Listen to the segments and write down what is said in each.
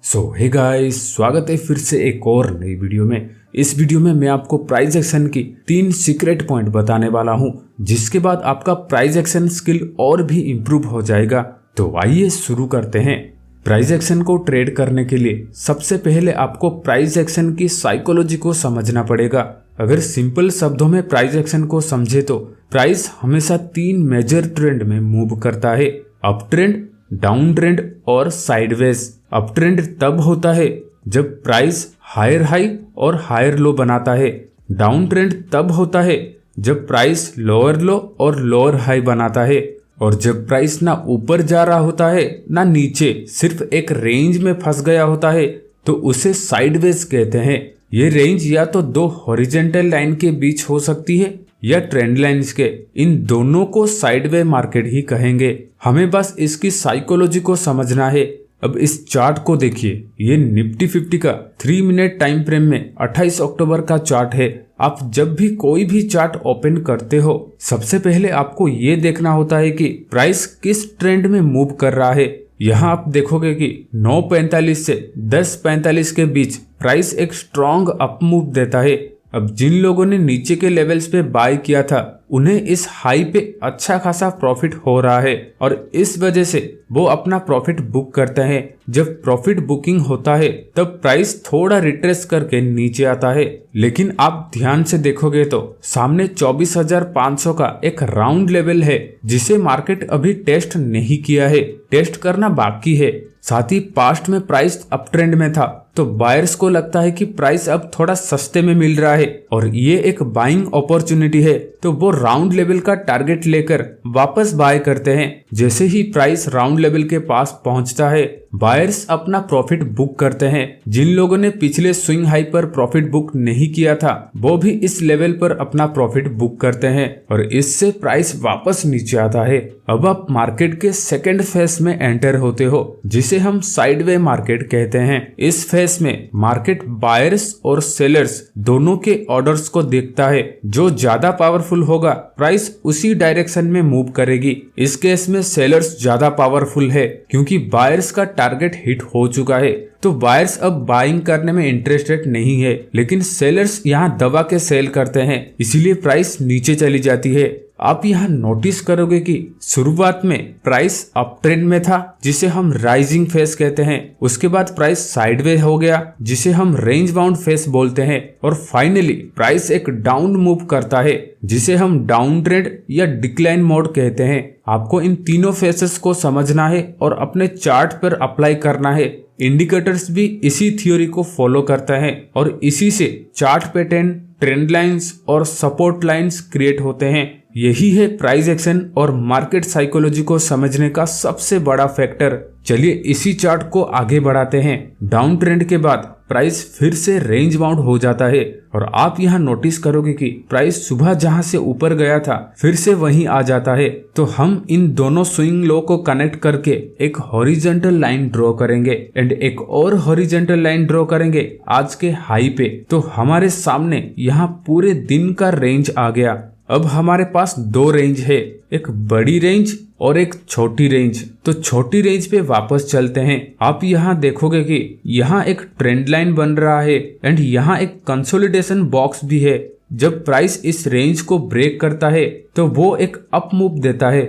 Hey guys, स्वागत है फिर से एक और नई वीडियो में। इस वीडियो में मैं आपको प्राइस एक्शन की 3 सीक्रेट पॉइंट बताने वाला हूं, जिसके बाद आपका प्राइस एक्शन स्किल और भी इम्प्रूव हो जाएगा। तो आइए शुरू करते हैं। प्राइस एक्शन को ट्रेड करने के लिए सबसे पहले आपको प्राइस एक्शन की साइकोलॉजी को समझना पड़ेगा। अगर सिंपल शब्दों में प्राइस एक्शन को समझे तो प्राइस हमेशा 3 मेजर ट्रेंड में मूव करता है: अप ट्रेंड, डाउन ट्रेंड और साइडवेज। अप ट्रेंड तब होता है जब प्राइस हायर हाई और हायर लो बनाता है। डाउन ट्रेंड तब होता है जब प्राइस लोअर लो और लोअर हाई बनाता है। और जब प्राइस ना ऊपर जा रहा होता है ना नीचे, सिर्फ एक रेंज में फंस गया होता है, तो उसे साइडवेज कहते हैं। ये रेंज या तो 2 हॉरिजॉन्टल लाइन के बीच हो सकती है या ट्रेंड लाइन्स के। इन दोनों को साइडवे मार्केट ही कहेंगे। हमें बस इसकी साइकोलॉजी को समझना है। अब इस चार्ट को देखिए, ये निफ्टी 50 का 3 मिनट टाइम फ्रेम में 28 अक्टूबर का चार्ट है। आप जब भी कोई भी चार्ट ओपन करते हो, सबसे पहले आपको ये देखना होता है कि प्राइस किस ट्रेंड में मूव कर रहा है। यहाँ आप देखोगे कि 9:45 से 10:45 के बीच प्राइस एक स्ट्रॉन्ग अप मूव देता है। अब जिन लोगों ने नीचे के लेवल्स पे बाय किया था, उन्हें इस हाई पे अच्छा खासा प्रॉफिट हो रहा है और इस वजह से वो अपना प्रॉफिट बुक करते हैं। जब प्रॉफिट बुकिंग होता है तब प्राइस थोड़ा रिट्रेस करके नीचे आता है, लेकिन आप ध्यान से देखोगे तो सामने 24,500 का एक राउंड लेवल है, जिसे मार्केट अभी टेस्ट नहीं किया है, टेस्ट करना बाकी है। साथ ही पास्ट में प्राइस अप ट्रेंड में था, तो बायर्स को लगता है कि प्राइस अब थोड़ा सस्ते में मिल रहा है और ये एक बाइंग अपॉर्चुनिटी है, तो वो राउंड लेवल का टारगेट लेकर वापस बाय करते हैं। जैसे ही प्राइस राउंड लेवल के पास पहुंचता है, बायर्स अपना प्रॉफिट बुक करते हैं। जिन लोगों ने पिछले स्विंग हाई पर प्रॉफिट बुक नहीं किया था, वो भी इस लेवल पर अपना प्रॉफिट बुक करते हैं और इससे प्राइस वापस नीचे आता है। अब आप मार्केट के सेकेंड फेज में एंटर होते हो, जिसे हम साइडवे मार्केट कहते हैं। इस फेज में मार्केट बायर्स और सेलर्स दोनों के ऑर्डर्स को देखता है। जो ज्यादा पावरफुल होगा, प्राइस उसी डायरेक्शन में मूव करेगी। इस केस में सेलर्स ज्यादा पावरफुल है, क्योंकि बायर्स का टारगेट हिट हो चुका है, तो बायर्स अब बाइंग करने में इंटरेस्टेड नहीं है। लेकिन सेलर्स यहाँ दबा के सेल करते हैं, इसीलिए प्राइस नीचे चली जाती है। आप यहाँ नोटिस करोगे कि शुरुआत में प्राइस अप ट्रेंड में था, जिसे हम राइजिंग फेस कहते हैं। उसके बाद प्राइस साइडवे हो गया, जिसे हम रेंज बाउंड फेस बोलते हैं। और फाइनली प्राइस एक डाउन मूव करता है, जिसे हम डाउन ट्रेंड या डिक्लाइन मोड कहते हैं। आपको इन तीनों फेसेस को समझना है और अपने चार्ट पर अप्लाई करना है। इंडिकेटर्स भी इसी थ्योरी को फॉलो करता है और इसी से चार्ट पैटर्न, ट्रेंड लाइंस और सपोर्ट लाइंस क्रिएट होते हैं। यही है प्राइस एक्शन और मार्केट साइकोलॉजी को समझने का सबसे बड़ा फैक्टर। चलिए इसी चार्ट को आगे बढ़ाते हैं। डाउन ट्रेंड के बाद प्राइस फिर से रेंज बाउंड हो जाता है और आप यहाँ नोटिस करोगे कि प्राइस सुबह जहां से ऊपर गया था, फिर से वहीं आ जाता है। तो हम इन दोनों स्विंग लो को कनेक्ट करके एक हॉरिजॉन्टल लाइन ड्रॉ करेंगे एंड एक और हॉरिजॉन्टल लाइन ड्रॉ करेंगे आज के हाई पे। तो हमारे सामने यहाँ पूरे दिन का रेंज आ गया। अब हमारे पास 2 रेंज है, एक बड़ी रेंज और एक छोटी रेंज। तो छोटी रेंज पे वापस चलते हैं। आप यहाँ देखोगे कि यहाँ एक ट्रेंड लाइन बन रहा है एंड यहाँ एक कंसोलिडेशन बॉक्स भी है। जब प्राइस इस रेंज को ब्रेक करता है तो वो एक अप मूव देता है।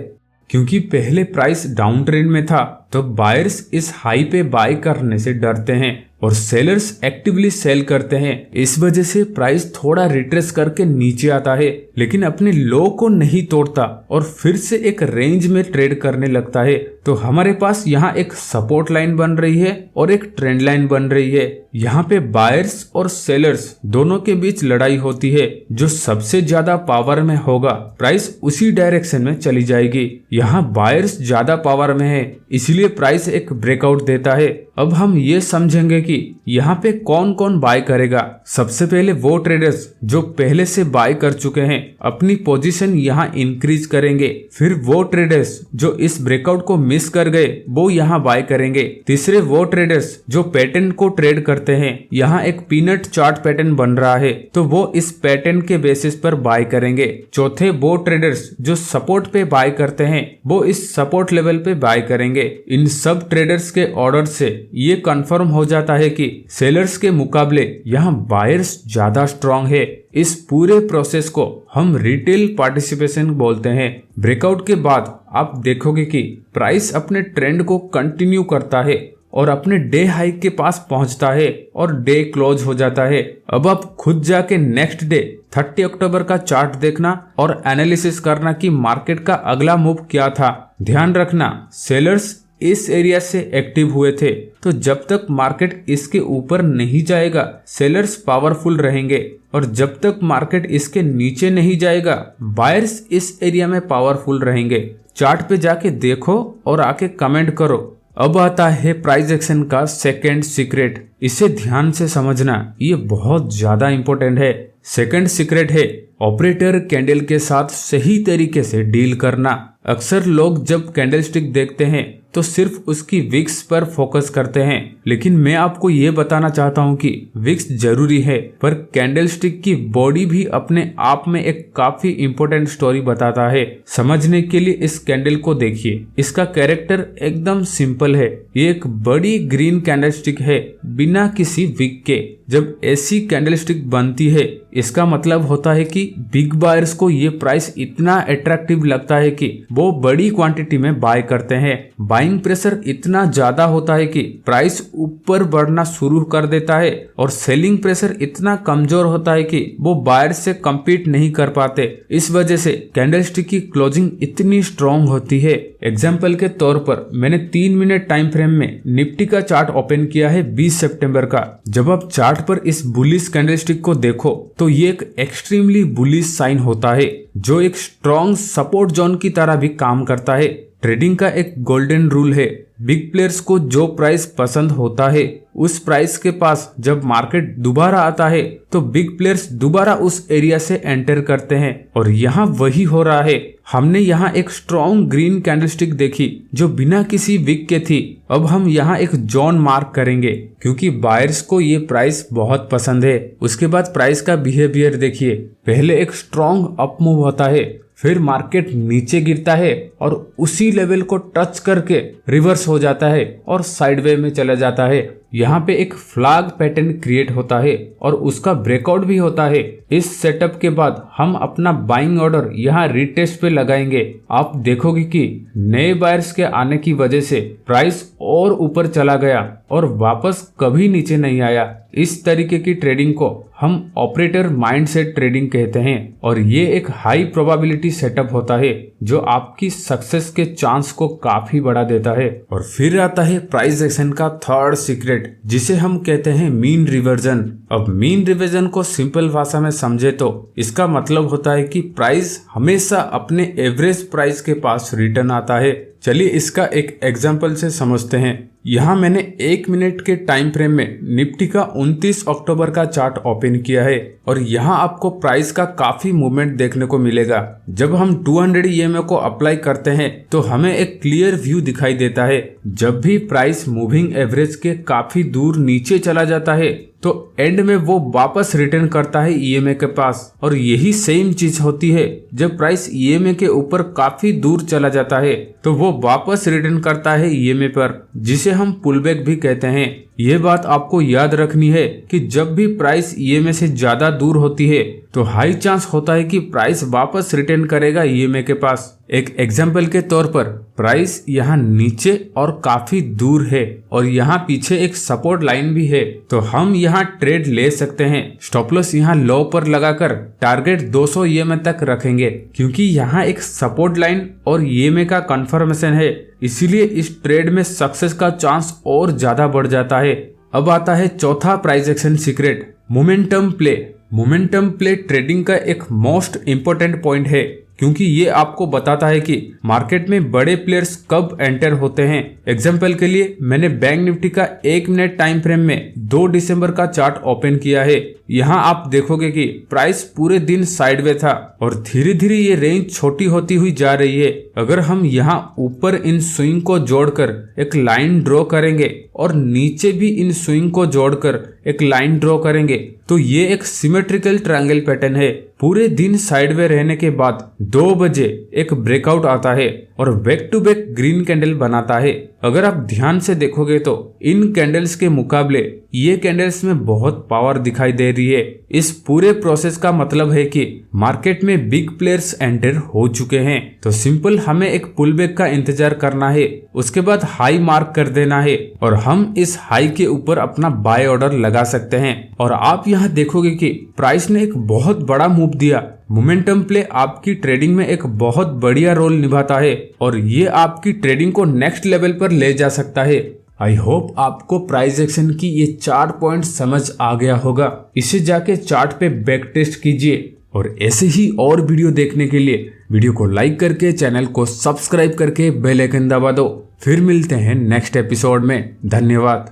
क्योंकि पहले प्राइस डाउन ट्रेंड में था, तो बायर्स इस हाई पे बाय करने से डरते हैं और सेलर्स एक्टिवली सेल करते हैं। इस वजह से प्राइस थोड़ा रिट्रेस करके नीचे आता है, लेकिन अपने लो को नहीं तोड़ता और फिर से एक रेंज में ट्रेड करने लगता है। तो हमारे पास यहाँ एक सपोर्ट लाइन बन रही है और एक ट्रेंड लाइन बन रही है। यहाँ पे बायर्स और सेलर्स दोनों के बीच लड़ाई होती है। जो सबसे ज्यादा पावर में होगा, प्राइस उसी डायरेक्शन में चली जाएगी। यहाँ बायर्स ज्यादा पावर में है, इसलिए प्राइस एक ब्रेकआउट देता है। अब हम ये समझेंगे कि यहाँ पे कौन कौन बाय करेगा। सबसे पहले वो ट्रेडर्स जो पहले से बाय कर चुके हैं, अपनी पोजीशन यहाँ इंक्रीज करेंगे। फिर वो ट्रेडर्स जो इस ब्रेकआउट को मिस कर गए, वो यहाँ बाय करेंगे। तीसरे वो ट्रेडर्स जो पैटर्न को ट्रेड करते हैं। यहाँ एक पीनट चार्ट पैटर्न बन रहा है, तो वो इस पैटर्न के बेसिस पर बाय करेंगे। चौथे वो ट्रेडर्स जो सपोर्ट पे बाय करते हैं, वो इस सपोर्ट लेवल पे बाय करेंगे। इन सब ट्रेडर्स के ऑर्डर से ये कंफर्म हो जाता है कि सेलर्स के मुकाबले यहाँ बायर्स ज्यादा स्ट्रांग है। इस पूरे प्रोसेस को हम रिटेल पार्टिसिपेशन बोलते हैं। ब्रेकआउट के बाद आप देखोगे कि प्राइस अपने ट्रेंड को कंटिन्यू करता है और अपने डे हाई के पास पहुंचता है और डे क्लोज हो जाता है। अब आप खुद जाके नेक्स्ट डे 30 अक्टूबर का चार्ट देखना और एनालिसिस करना कि मार्केट का अगला मूव क्या था। ध्यान रखना, सेलर्स इस एरिया से एक्टिव हुए थे, तो जब तक मार्केट इसके ऊपर नहीं जाएगा सेलर्स पावरफुल रहेंगे और जब तक मार्केट इसके नीचे नहीं जाएगा बायर्स इस एरिया में पावरफुल रहेंगे। चार्ट पे जाके देखो और आके कमेंट करो। अब आता है प्राइस एक्शन का सेकंड सीक्रेट। इसे ध्यान से समझना, ये बहुत ज्यादा इंपॉर्टेंट है। सेकंड सीक्रेट है ऑपरेटर कैंडल के साथ सही तरीके से डील करना। अक्सर लोग जब कैंडलस्टिक देखते हैं तो सिर्फ उसकी विक्स पर फोकस करते हैं, लेकिन मैं आपको ये बताना चाहता हूँ कि विक्स जरूरी है पर कैंडलस्टिक की बॉडी भी अपने आप में एक काफी इंपॉर्टेंट स्टोरी बताता है। समझने के लिए इस कैंडल को देखिए। इसका कैरेक्टर एकदम सिंपल है। ये एक बड़ी ग्रीन कैंडलस्टिक है बिना किसी विक के। जब ऐसी कैंडलस्टिक बनती है इसका मतलब होता है कि बिग बायर्स को ये प्राइस इतना अट्रैक्टिव लगता है कि वो बड़ी क्वांटिटी में बाय करते हैं। बाइंग प्रेशर इतना ज्यादा होता है कि प्राइस ऊपर बढ़ना शुरू कर देता है और सेलिंग प्रेशर इतना कमजोर होता है कि वो बायर्स से कम्पीट नहीं कर पाते। इस वजह से कैंडलस्टिक की क्लोजिंग इतनी स्ट्रॉन्ग होती है। एग्जाम्पल के तौर पर मैंने 3 मिनट टाइम फ्रेम में निफ्टी का चार्ट ओपन किया है 20 सितंबर का। जब आप चार्ट पर इस बुलिश कैंडलस्टिक को देखो तो ये एक एक्सट्रीमली बुलिश साइन होता है जो एक स्ट्रॉन्ग सपोर्ट जोन की तरह भी काम करता है। ट्रेडिंग का एक गोल्डन रूल है, बिग प्लेयर्स को जो प्राइस पसंद होता है उस प्राइस के पास जब मार्केट दोबारा आता है तो बिग प्लेयर्स दोबारा उस एरिया से एंटर करते हैं और यहाँ वही हो रहा है। हमने यहाँ एक स्ट्रॉन्ग ग्रीन कैंडलस्टिक देखी जो बिना किसी विक के थी। अब हम यहाँ एक जोन मार्क करेंगे क्योंकि बायर्स को ये प्राइस बहुत पसंद है। उसके बाद प्राइस का बिहेवियर देखिए। पहले एक स्ट्रॉन्ग अप मूव होता है, फिर मार्केट नीचे गिरता है और उसी लेवल को टच करके रिवर्स हो जाता है और साइडवे में चला जाता है। यहाँ पे एक फ्लैग पैटर्न क्रिएट होता है और उसका ब्रेकआउट भी होता है। इस सेटअप के बाद हम अपना बाइंग ऑर्डर यहाँ रीटेस्ट पे लगाएंगे। आप देखोगे कि नए बायर्स के आने की वजह से प्राइस और ऊपर चला गया और वापस कभी नीचे नहीं आया। इस तरीके की ट्रेडिंग को हम ऑपरेटर माइंडसेट ट्रेडिंग कहते हैं और ये एक हाई प्रोबेबिलिटी सेटअप होता है जो आपकी सक्सेस के चांस को काफी बढ़ा देता है। और फिर आता है प्राइस एक्शन का थर्ड सीक्रेट जिसे हम कहते हैं मीन रिवर्जन। अब मीन रिवर्जन को सिंपल भाषा में समझे तो इसका मतलब होता है कि प्राइस हमेशा अपने एवरेज प्राइस के पास रिटर्न आता है। चलिए इसका एक एग्जांपल से समझते हैं। यहाँ मैंने 1 मिनट के टाइम फ्रेम में निफ्टी का 29 अक्टूबर का चार्ट ओपन किया है और यहाँ आपको प्राइस का काफी मूवमेंट देखने को मिलेगा। जब हम 200 EMA को अप्लाई करते हैं तो हमें एक क्लियर व्यू दिखाई देता है। जब भी प्राइस मूविंग एवरेज के काफी दूर नीचे चला जाता है तो एंड में वो वापस रिटर्न करता है EMA के पास और यही सेम चीज होती है। जब प्राइस EMA के ऊपर काफी दूर चला जाता है तो वो वापस रिटर्न करता है EMA पर, जिसे हम पुलबैक भी कहते हैं। ये बात आपको याद रखनी है कि जब भी प्राइस EMA से ज्यादा दूर होती है तो हाई चांस होता है कि प्राइस वापस रिटर्न करेगा EMA के पास। एक एग्जाम्पल के तौर पर प्राइस यहाँ नीचे और काफी दूर है और यहाँ पीछे एक सपोर्ट लाइन भी है, तो हम यहाँ ट्रेड ले सकते हैं। स्टॉप लॉस यहाँ लो पर लगाकर टारगेट 200 EMA तक रखेंगे क्योंकि यहाँ एक सपोर्ट लाइन और EMA का कंफर्मेशन है, इसीलिए इस ट्रेड में सक्सेस का चांस और ज्यादा बढ़ जाता है। अब आता है चौथा price action secret, momentum play. Momentum play trading का एक मोस्ट इम्पोर्टेंट पॉइंट है क्योंकि ये आपको बताता है कि मार्केट में बड़े प्लेयर्स कब एंटर होते हैं। एग्जाम्पल के लिए मैंने बैंक निफ्टी का 1 मिनट टाइम फ्रेम में 2 दिसंबर का चार्ट ओपन किया है। यहाँ आप देखोगे कि प्राइस पूरे दिन साइडवे था और धीरे धीरे ये रेंज छोटी होती हुई जा रही है। अगर हम यहाँ ऊपर इन स्विंग को जोड़कर एक लाइन ड्रॉ करेंगे और नीचे भी इन स्विंग को जोड़कर एक लाइन ड्रॉ करेंगे तो ये एक सिमेट्रिकल ट्रायंगल पैटर्न है। पूरे दिन साइडवे रहने के बाद 2 बजे एक ब्रेकआउट आता है और back to back green candle बनाता है। अगर आप ध्यान से देखोगे तो इन कैंडल्स के मुकाबले ये कैंडल्स में बहुत पावर दिखाई दे रही है। इस पूरे प्रोसेस का मतलब है कि मार्केट में बिग प्लेयर्स एंटर हो चुके हैं। तो सिंपल हमें एक पुल बैक का इंतजार करना है, उसके बाद हाई मार्क कर देना है और हम इस हाई के ऊपर अपना बाय ऑर्डर लगा सकते हैं। और आप यहाँ देखोगे कि प्राइस ने एक बहुत बड़ा मूव दिया। मोमेंटम प्ले आपकी ट्रेडिंग में एक बहुत बढ़िया रोल निभाता है और ये आपकी ट्रेडिंग को नेक्स्ट लेवल पर ले जा सकता है। आई होप आपको प्राइस एक्शन की ये 4 पॉइंट समझ आ गया होगा। इसे जाके चार्ट पे बैक टेस्ट कीजिए और ऐसे ही और वीडियो देखने के लिए वीडियो को लाइक करके चैनल को सब्सक्राइब करके बेल आइकन दबा दो। फिर मिलते हैं नेक्स्ट एपिसोड में। धन्यवाद।